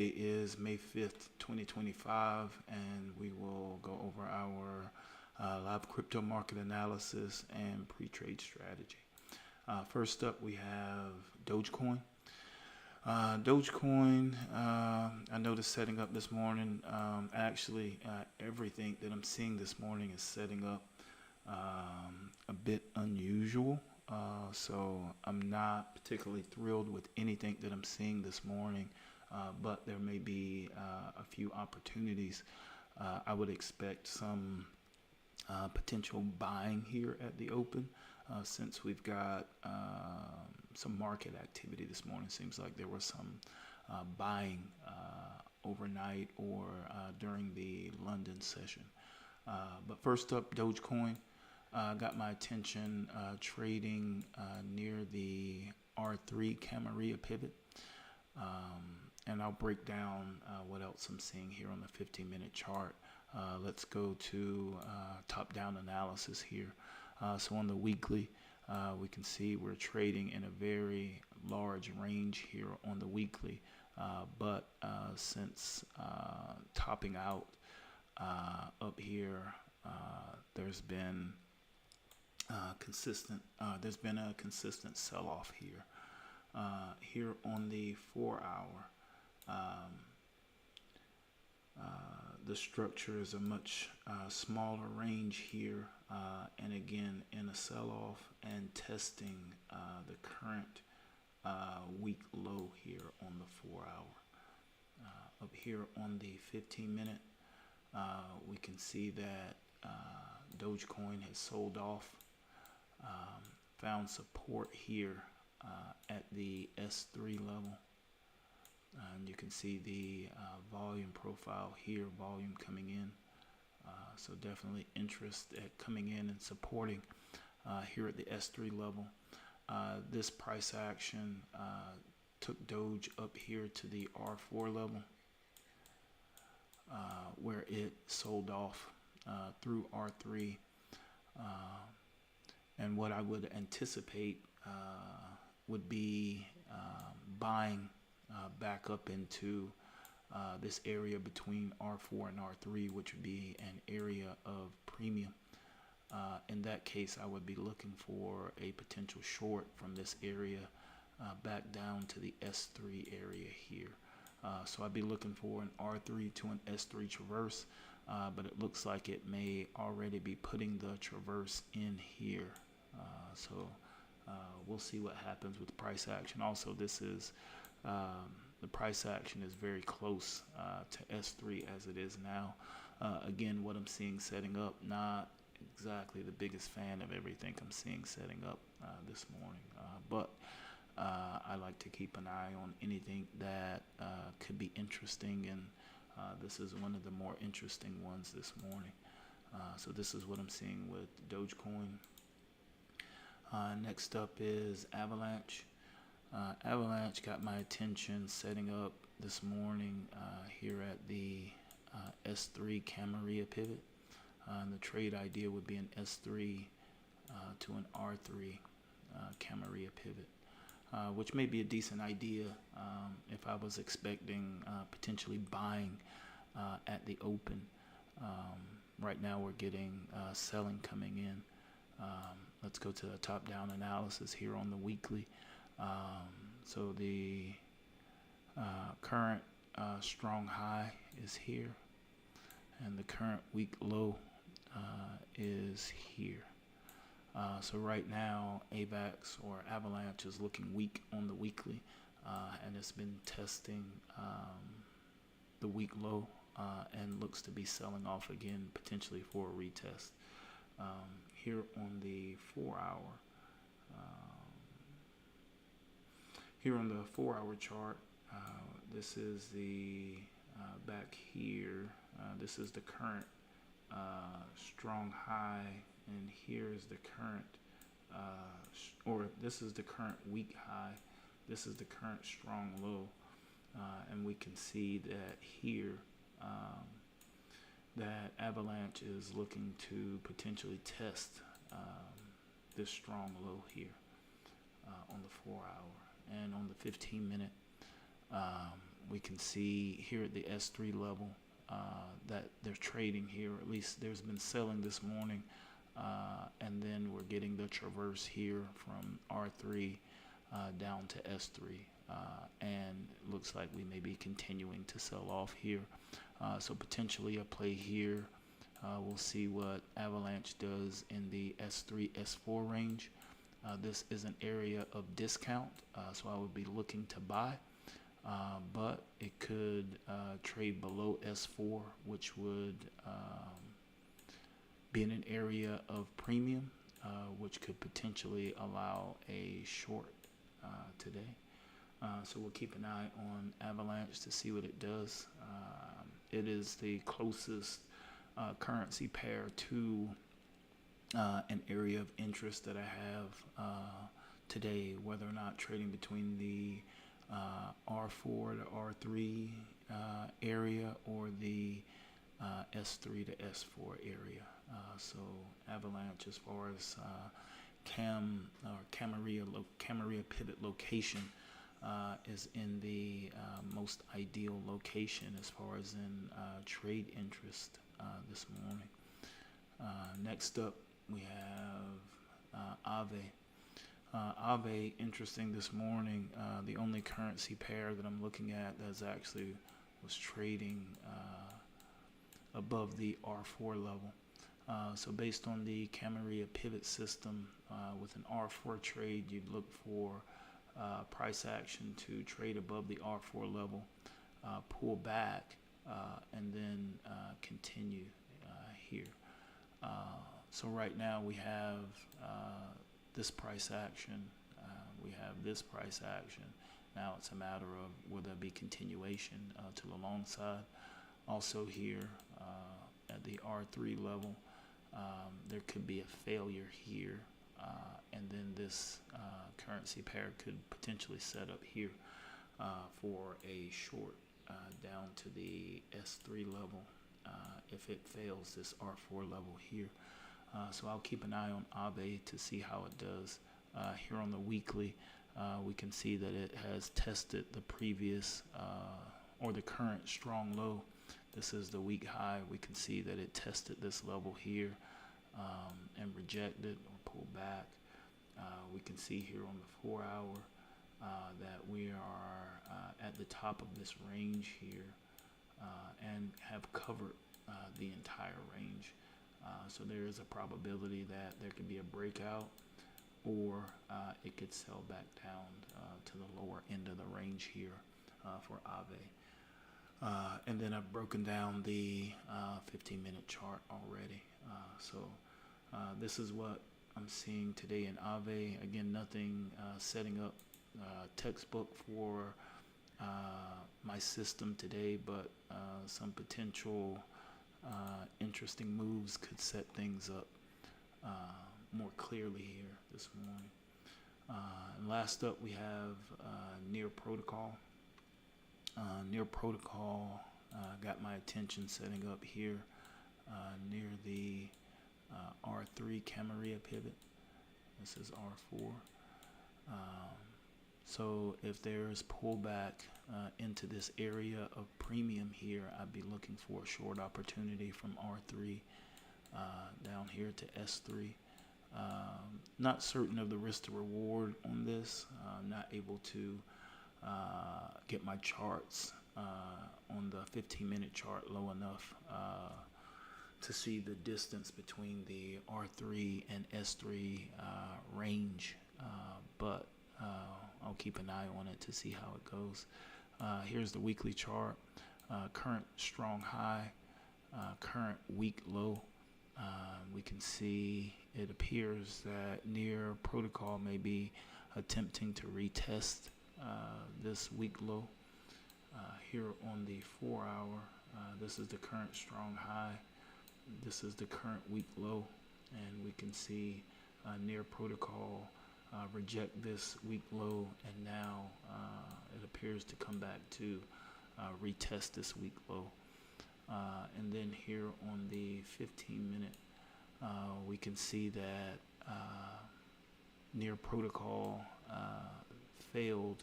It is May 5th, 2025, and we will go over our live crypto market analysis and pre-trade strategy. First up, we have Dogecoin. Dogecoin, I noticed setting up this morning. Actually, everything that I'm seeing this morning is setting up a bit unusual. So I'm not particularly thrilled with anything that I'm seeing this morning. But there may be a few opportunities. I would expect some potential buying here at the open since we've got some market activity this morning. Seems like there was some buying overnight or during the London session. But first up, Dogecoin got my attention trading near the R3 Camarilla pivot. And I'll break down what else I'm seeing here on the 15-minute chart. Let's go to top-down analysis here. So on the weekly, we can see we're trading in a very large range here on the weekly. But since topping out up here, there's been a consistent sell-off here. Here on the 4-hour, the structure is a much smaller range here, and again in a sell-off and testing the current week low here on the 4-hour. Up here on the 15-minute, we can see that Dogecoin has sold off, found support here at the S3 level, and you can see the volume profile here, volume coming in, so definitely interest at coming in and supporting here at the S3 level. This price action took Doge up here to the R4 level, where it sold off through R3, and what I would anticipate would be buying back up into this area between R4 and R3, which would be an area of premium. In that case, I would be looking for a potential short from this area back down to the S3 area here. So I'd be looking for an R3 to an S3 traverse, but it looks like it may already be putting the traverse in here. So we'll see what happens with price action. Also, this is the price action is very close to S3 as it is now. Again, what I'm seeing setting up, not exactly the biggest fan of everything I'm seeing setting up this morning, but I like to keep an eye on anything that could be interesting, and this is one of the more interesting ones this morning. So this is what I'm seeing with Dogecoin. Next up is Avalanche. Avalanche got my attention setting up this morning here at the S3 Camarilla pivot. And the trade idea would be an S3 to an R3 Camarilla pivot, which may be a decent idea if I was expecting potentially buying at the open. Right now we're getting selling coming in. Let's go to the top-down analysis here on the weekly. So the current strong high is here, and the current week low is here. So right now, AVAX or Avalanche is looking weak on the weekly, and it's been testing the week low and looks to be selling off again, potentially for a retest. Here on the 4-hour, here on the 4-hour chart, this is the back here. This is the current strong high, and here is the current, this is the current weak high. This is the current strong low, and we can see that here that Avalanche is looking to potentially test this strong low here on the 4-hour. And on the 15-minute, we can see here at the S3 level that they're trading here, or at least there's been selling this morning, and then we're getting the traverse here from R3 down to S3, and it looks like we may be continuing to sell off here. So potentially a play here. We'll see what Avalanche does in the S3, S4 range. This is an area of discount, so I would be looking to buy, but it could trade below S4, which would be in an area of premium, which could potentially allow a short today. So we'll keep an eye on Avalanche to see what it does. It is the closest currency pair to an area of interest that I have today, whether or not trading between the R4 to R3 area or the S3 to S4 area. So Avalanche, as far as Camarilla pivot location, is in the most ideal location as far as in trade interest this morning. Next up, we have AVE. AVE, interesting this morning. The only currency pair that I'm looking at that's actually was trading above the R4 level. So based on the Camarilla pivot system, with an R4 trade, you'd look for price action to trade above the R4 level, pull back, and then continue here. So right now we have this price action, we have this price action. Now it's a matter of will there be continuation to the long side. Also here at the R3 level, there could be a failure here, and then this currency pair could potentially set up here for a short down to the S3 level if it fails this R4 level here. So I'll keep an eye on AVE to see how it does. Here on the weekly, we can see that it has tested the previous or the current strong low. This is the week high. We can see that it tested this level here and rejected or pulled back. We can see here on the 4 hour that we are at the top of this range here and have covered the entire range. So there is a probability that there could be a breakout, or it could sell back down to the lower end of the range here for AVE. And then I've broken down the 15-minute chart already. So this is what I'm seeing today in AVE. Again, nothing setting up textbook for my system today, but some potential interesting moves could set things up more clearly here this morning. And last up, we have Near Protocol. Near Protocol got my attention setting up here near the R3 Camarilla pivot. This is R4. So if there's pullback into this area of premium here, I'd be looking for a short opportunity from R3 down here to S3. Not certain of the risk to reward on this. Not able to get my charts on the 15-minute chart low enough to see the distance between the R3 and S3 range, but I'll keep an eye on it to see how it goes. Here's the weekly chart. Current strong high, current weak low. We can see it appears that Near Protocol may be attempting to retest this weak low. Here on the 4 hour, this is the current strong high. This is the current weak low, and we can see Near Protocol reject this weak low, and now it appears to come back to retest this weak low. And then here on the 15-minute, we can see that Near Protocol failed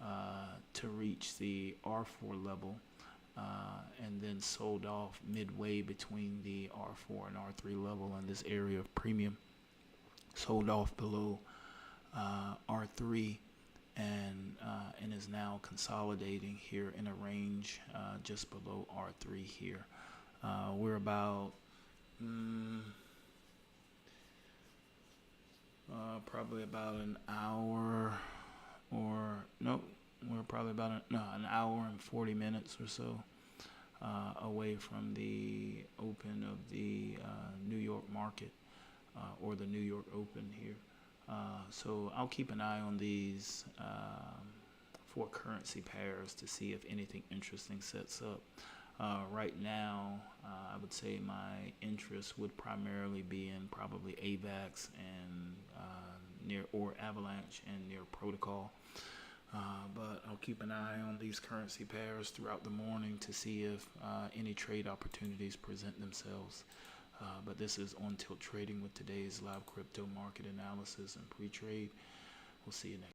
to reach the R4 level, and then sold off midway between the R4 and R3 level in this area of premium. Sold off below R3 and is now consolidating here in a range just below R3 here. We're about probably about an hour, or no, we're probably about an hour and 40 minutes or so away from the open of the New York market, or the New York Open here. So I'll keep an eye on these four currency pairs to see if anything interesting sets up. Right now, I would say my interest would primarily be in probably AVAX and or Avalanche and near protocol. But I'll keep an eye on these currency pairs throughout the morning to see if any trade opportunities present themselves. But this is On Tilt Trading with today's live crypto market analysis and pre-trade. We'll see you next.